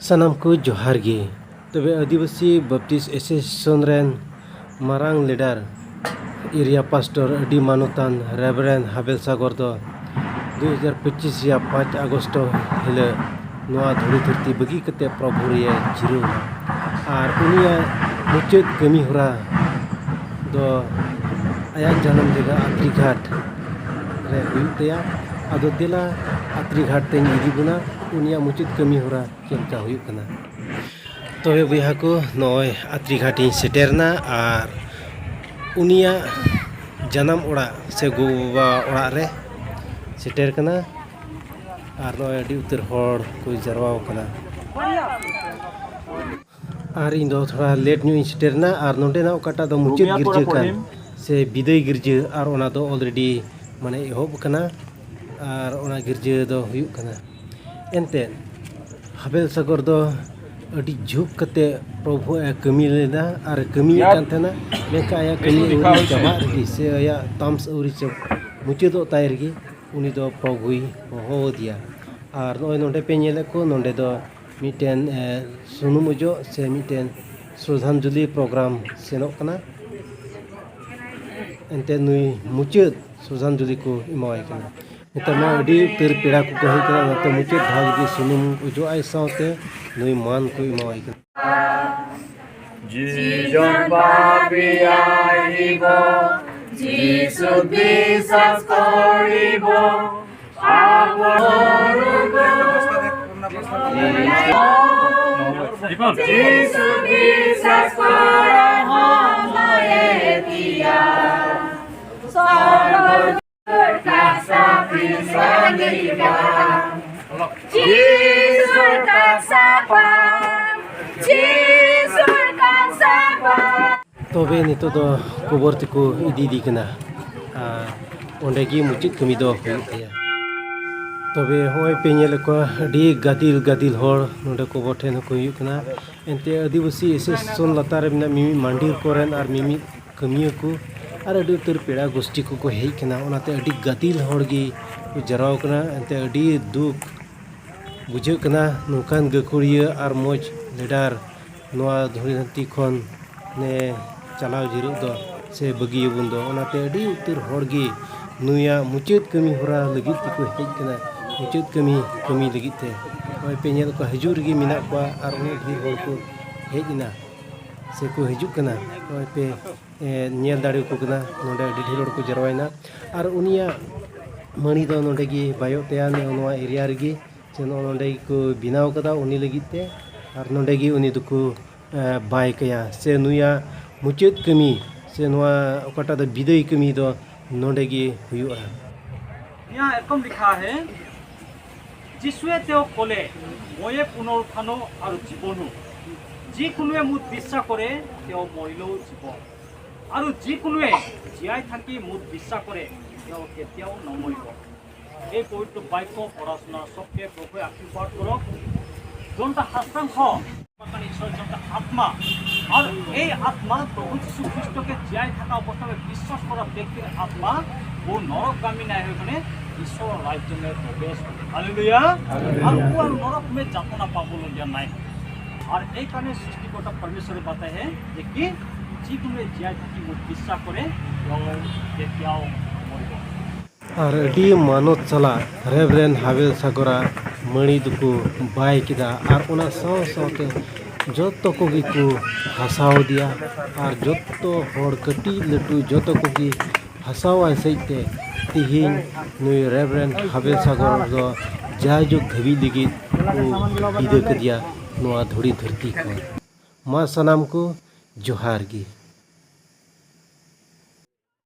Sanam ko johar ge तबे Adivasi Baptist association रेन मारांग लीडर एरिया पास्टर अडी मानोतान रेवरेंड हाबेल सागर दो 2025 या 5 अगस्त हिले नोआ धुड़ी धरती बगी कते प्रभु रे जिरो और उनिया मुचद कमी होरा दो आया जन्म जगह आत्रीघाट रे हुईतया आदो दिला आत्रीघाट तेन इदी बुना उनिया मुचद कमी होरा चलका हुई कना तबे बया को नय आत्रीघाट सेटेरना और उनिया जन्म ओड़ा से गोबा ओड़ा रे सेटेर कना और नय अडी उतर हर को जरवाव कना और इन दो थोड़ा लेट न्यू सेटेरना और नोंडेना ओकाटा दो मुचद गिरजे कान से विदय गिरजे और ओना दो ऑलरेडी माने एहोब कना और ओना गिरजे दो हुयुक कना एनते हाबेल सागर दो अड़ी झुक कते प्रभु कमी लेना और कमी कान थेना लेका आया कमी उरी चाबा रगी से आया ताम्स उरी चब मुचेदो ताय रगी उनी दो प्रभुई हो दिया और नोय नोंडे पे नेले को नोंडे दो मिटेन सुनुम उजो से मिटेन श्रद्धांजलि प्रोग्राम सेनोक कना एनते नुई मुचेद श्रद्धांजलि को इमाय कना नितमा अडी उतर पेड़ा को कहि कना नते मुचेद भाग गे सुनुम उजो आय सावते नुई मान को इमाय कना जीजन पापियाइबो जीसु বিশ্বাস করিব जीसु বিশ্বাস করা হয় দিয়া तबे नितो दो कबर तिको इदी कना ओंडेगी मुचित कमी दो हुया तबे होय पेनेल को अडी गादिल गादिल हर नोंडे कबर ठेन को हुयुक कना एनते आदिवासी एसोसिएशन लतार मिना मिमी मांडीर कोरेन और मिमी कमिया को और अडी उतर पेड़ा गोष्ठी को हेज कना ओनाते अडी गादिल हरगी जराव कना एनते अडी दुख बुझे कना नुकान गकुड़िया और मौज लीडर नोआ धुरीहंती खन ने चलाव जिरो दो से बगी बुन दो ओनाते अडी उतर हरगी नुया मुचेद कमी होरा लगित को हेज कना मुचेद कमी लगित ते ओय पेनेल को हजुर गी मिना को और उनी ढेर हर को हेजना से को हजु कना ओय पे नेल दाड़ी को कना नोडे अडी ढेर को जरवायना और उनिया मणि दो नोडे गी बायो तेया ने नोआ एरिया रेगी से नोडे को बिनाव कदा उनी लगित ते और नोडे गी उनी दुको बाय कया से नुया मुचेद कमी से नोआ ओकाटा द विदय कमी दो नोडे गी हुयुआ यहाँ एरकम लिखा है जिसुए तेओ कोले मये पुनरुत्थानो और जीवनो जिकुनुए मुत বিশ্বাস करे तेओ मरिलो जीवन और जिकुनुए जियाय थाकी मुत বিশ্বাস करे तेओ केতিয়াओ नमरिब এই পবিত্র বাক্য পড়াশোনা সবকে প্রভু আশীর্বাদ করক जोनटा हास्तांश जोनटा आत्मा और ये आत्मा प्रभु যীশু খ্রিস্টকে जियाय थाका अवस्था में विश्वास करा व्यक्तिर आत्मा वो नरकगामी नाय होने ईश्वर राज्य में प्रवेश हालेलुया और वो नरक में जातना पाबलगिया नाय और এই কারণে সৃষ্টিকর্তা परमेश्वर बताए हैं कि जिकुनु जियाय थाकी वो বিশ্বাস करे केতিয়াओ मरिब और अडी मानत चला रेवरेन हाबेल सागरा मणि दुको बाय किदा और उना साव सावते जतो कोगी को हसाव दिया और जतो हर कटी लटू जतो कोगी हसाव आइसैते तिहिन नुई रेवरेन हाबेल सागर दो जायजो धबी लगी विदा कदिया नोआ धुड़ी धरती को मा सनाम को जोहार गी।